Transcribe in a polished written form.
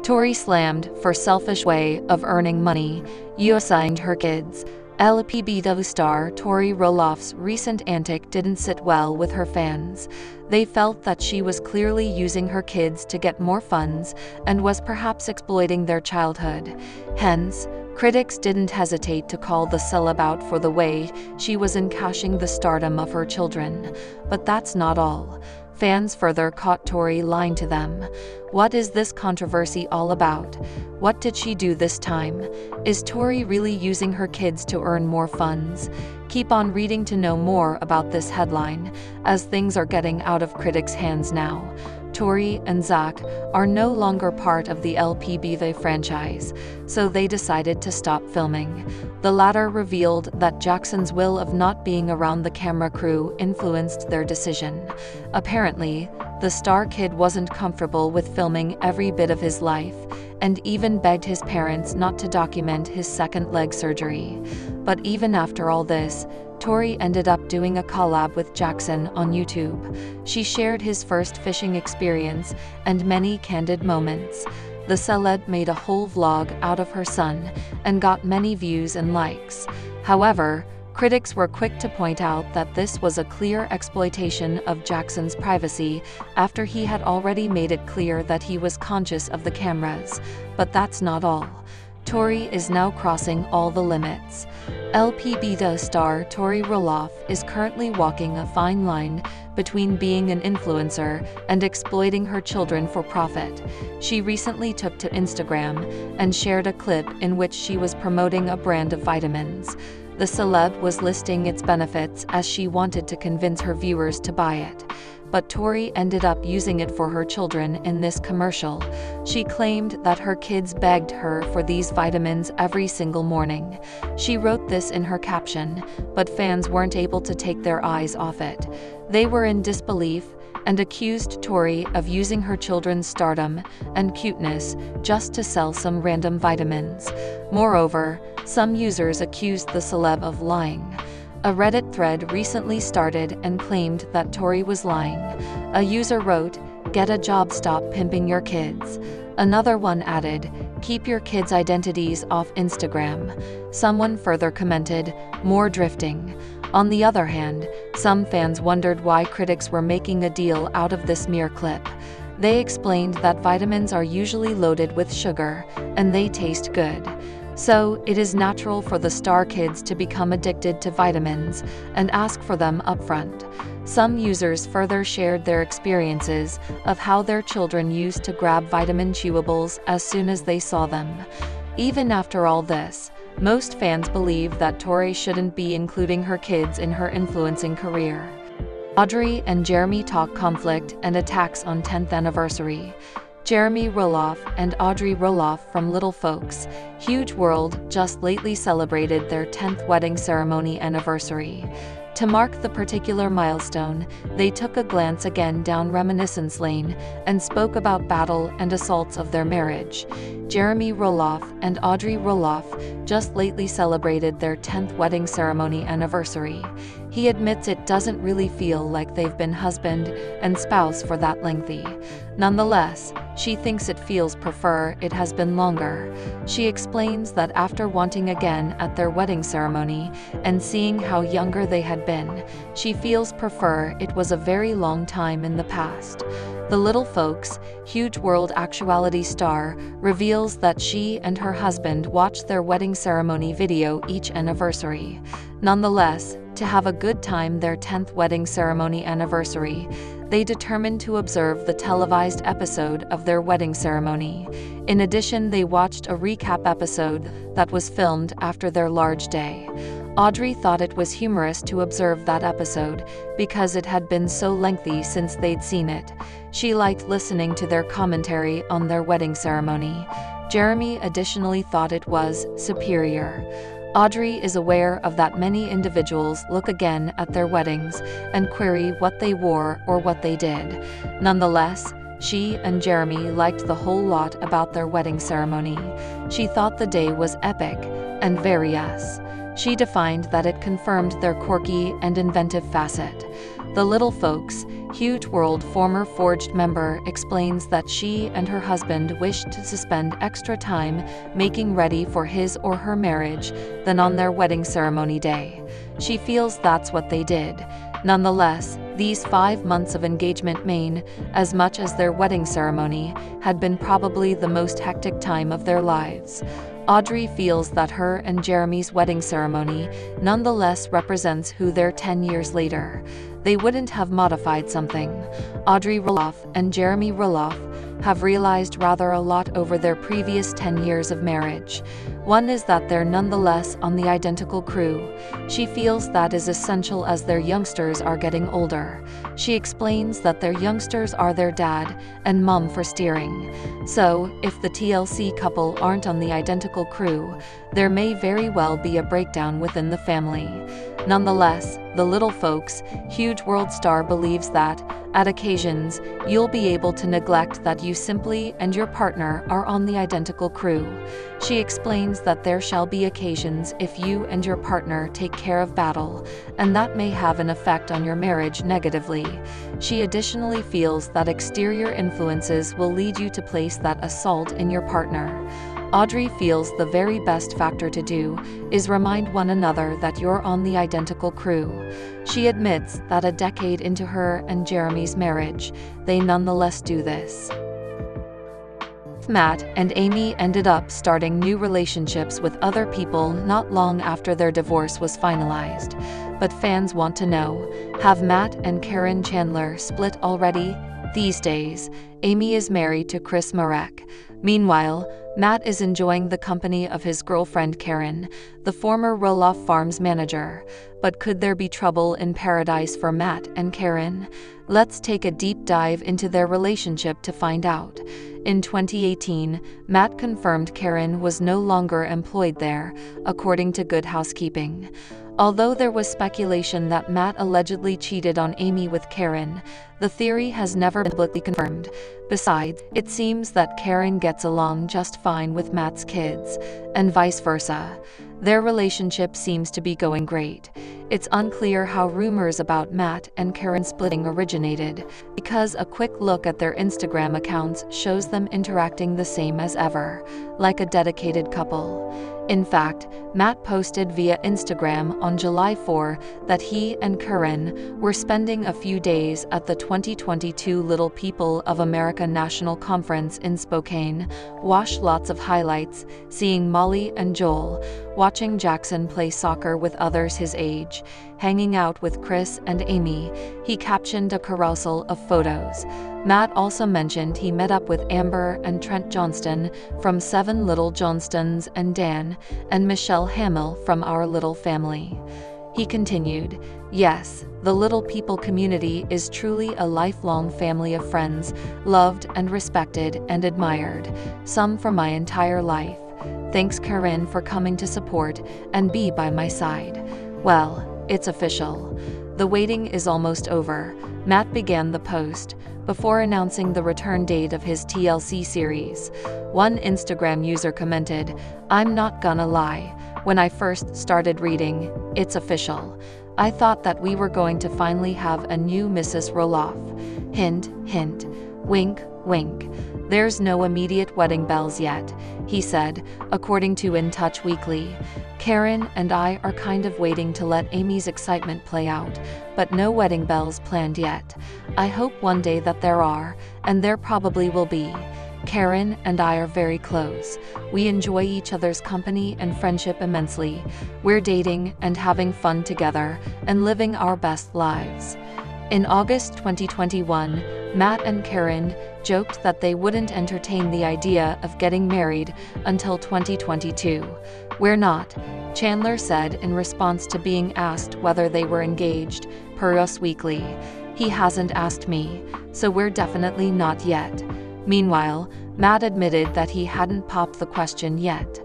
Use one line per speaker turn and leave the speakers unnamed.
Tori slammed for selfish way of earning money, you assigned her kids. LPBW star Tori Roloff's recent antic didn't sit well with her fans. They felt that she was clearly using her kids to get more funds and was perhaps exploiting their childhood. Hence, critics didn't hesitate to call the celeb out for the way she was encashing the stardom of her children. But that's not all. Fans further caught Tori lying to them. What is this controversy all about? What did she do this time? Is Tori really using her kids to earn more funds? Keep on reading to know more about this headline, as things are getting out of critics' hands now. Tori and Zach are no longer part of the LPBW franchise, so they decided to stop filming. The latter revealed that Jackson's will of not being around the camera crew influenced their decision. Apparently, the star kid wasn't comfortable with filming every bit of his life, and even begged his parents not to document his second leg surgery. But even after all this, Tori ended up doing a collab with Jackson on YouTube. She shared his first fishing experience and many candid moments. The celeb made a whole vlog out of her son and got many views and likes. However, critics were quick to point out that this was a clear exploitation of Jackson's privacy after he had already made it clear that he was conscious of the cameras. But that's not all. Tori is now crossing all the limits. LPBW star Tori Roloff is currently walking a fine line between being an influencer and exploiting her children for profit. She recently took to Instagram and shared a clip in which she was promoting a brand of vitamins. The celeb was listing its benefits as she wanted to convince her viewers to buy it. But Tori ended up using it for her children in this commercial. She claimed that her kids begged her for these vitamins every single morning. She wrote this in her caption, but fans weren't able to take their eyes off it. They were in disbelief and accused Tori of using her children's stardom and cuteness just to sell some random vitamins. Moreover, some users accused the celeb of lying. A Reddit thread recently started and claimed that Tori was lying. A user wrote, "Get a job, stop pimping your kids." Another one added, "Keep your kids' identities off Instagram." Someone further commented, "More drifting." On the other hand, some fans wondered why critics were making a deal out of this mere clip. They explained that vitamins are usually loaded with sugar, and they taste good. So, it is natural for the star kids to become addicted to vitamins and ask for them upfront. Some users further shared their experiences of how their children used to grab vitamin chewables as soon as they saw them. Even after all this, most fans believe that Tori shouldn't be including her kids in her influencing career. Audrey and Jeremy talk conflict and attacks on 10th anniversary. Jeremy Roloff and Audrey Roloff from Little Folks, Huge World just lately celebrated their 10th wedding ceremony anniversary. To mark the particular milestone, they took a glance again down reminiscence lane and spoke about battle and assaults of their marriage. Jeremy Roloff and Audrey Roloff just lately celebrated their 10th wedding ceremony anniversary. He admits it doesn't really feel like they've been husband and spouse for that lengthy. Nonetheless, she thinks it feels prefer it has been longer. She explains that after wanting again at their wedding ceremony and seeing how younger they had been, she feels prefer it was a very long time in the past. The Little Folks, Huge World actuality star reveals that she and her husband watched their wedding ceremony video each anniversary. Nonetheless, to have a good time their 10th wedding ceremony anniversary, they determined to observe the televised episode of their wedding ceremony. In addition, they watched a recap episode that was filmed after their large day. Audrey thought it was humorous to observe that episode because it had been so lengthy since they'd seen it. She liked listening to their commentary on their wedding ceremony. Jeremy additionally thought it was superior. Audrey is aware of that many individuals look again at their weddings and query what they wore or what they did. Nonetheless, she and Jeremy liked the whole lot about their wedding ceremony. She thought the day was epic and very us. She defined that it confirmed their quirky and inventive facet. The Little Folks, Huge World former Forged member explains that she and her husband wished to spend extra time making ready for his or her marriage than on their wedding ceremony day. She feels that's what they did. Nonetheless, these 5 months of engagement mean, as much as their wedding ceremony, had been probably the most hectic time of their lives. Audrey feels that her and Jeremy's wedding ceremony nonetheless represents who they're 10 years later. They wouldn't have modified something. Audrey Roloff and Jeremy Roloff have realized rather a lot over their previous 10 years of marriage. One is that they're nonetheless on the identical crew. She feels that is essential as their youngsters are getting older. She explains that their youngsters are their dad and mom for steering. So, if the TLC couple aren't on the identical crew, there may very well be a breakdown within the family. Nonetheless, the Little Folks, Huge World star believes that, at occasions, you'll be able to neglect that you simply and your partner are on the identical crew. She explains that there shall be occasions if you and your partner take care of battle, and that may have an effect on your marriage negatively. She additionally feels that exterior influences will lead you to place that assault in your partner. Audrey feels the very best factor to do is remind one another that you're on the identical crew. She admits that a decade into her and Jeremy's marriage, they nonetheless do this. Matt and Amy ended up starting new relationships with other people not long after their divorce was finalized. But fans want to know, have Matt and Caryn Chandler split already? These days, Amy is married to Chris Marek. Meanwhile, Matt is enjoying the company of his girlfriend Caryn, the former Roloff Farms manager. But could there be trouble in paradise for Matt and Caryn? Let's take a deep dive into their relationship to find out. In 2018, Matt confirmed Caryn was no longer employed there, according to Good Housekeeping. Although there was speculation that Matt allegedly cheated on Amy with Caryn, the theory has never been publicly confirmed. Besides, it seems that Caryn gets along just fine with Matt's kids, and vice versa. Their relationship seems to be going great. It's unclear how rumors about Matt and Caryn splitting originated, because a quick look at their Instagram accounts shows them interacting the same as ever, like a dedicated couple. In fact, Matt posted via Instagram on July 4 that he and Caryn were spending a few days at the 2022 Little People of America National Conference in Spokane. Watch lots of highlights, seeing Molly and Joel, watching Jackson play soccer with others his age, hanging out with Chris and Amy. He captioned a carousel of photos. Matt also mentioned he met up with Amber and Trent Johnston from 7 Little Johnstons and Dan and Michelle Hamill from Our Little Family. He continued, "Yes, the Little People community is truly a lifelong family of friends, loved and respected and admired, some for my entire life. Thanks Caryn for coming to support and be by my side. Well, it's official. The waiting is almost over." Matt began the post, before announcing the return date of his TLC series. One Instagram user commented, "I'm not gonna lie, when I first started reading, it's official, I thought that we were going to finally have a new Mrs. Roloff. Hint, hint, wink, wink. There's no immediate wedding bells yet," he said, according to In Touch Weekly. "Caryn and I are kind of waiting to let Amy's excitement play out, but no wedding bells planned yet. I hope one day that there are, and there probably will be. Caryn and I are very close. We enjoy each other's company and friendship immensely. We're dating and having fun together and living our best lives." In August 2021, Matt and Caryn joked that they wouldn't entertain the idea of getting married until 2022. "We're not," Chandler said in response to being asked whether they were engaged, per Us Weekly. "He hasn't asked me, so we're definitely not yet." Meanwhile, Matt admitted that he hadn't popped the question yet.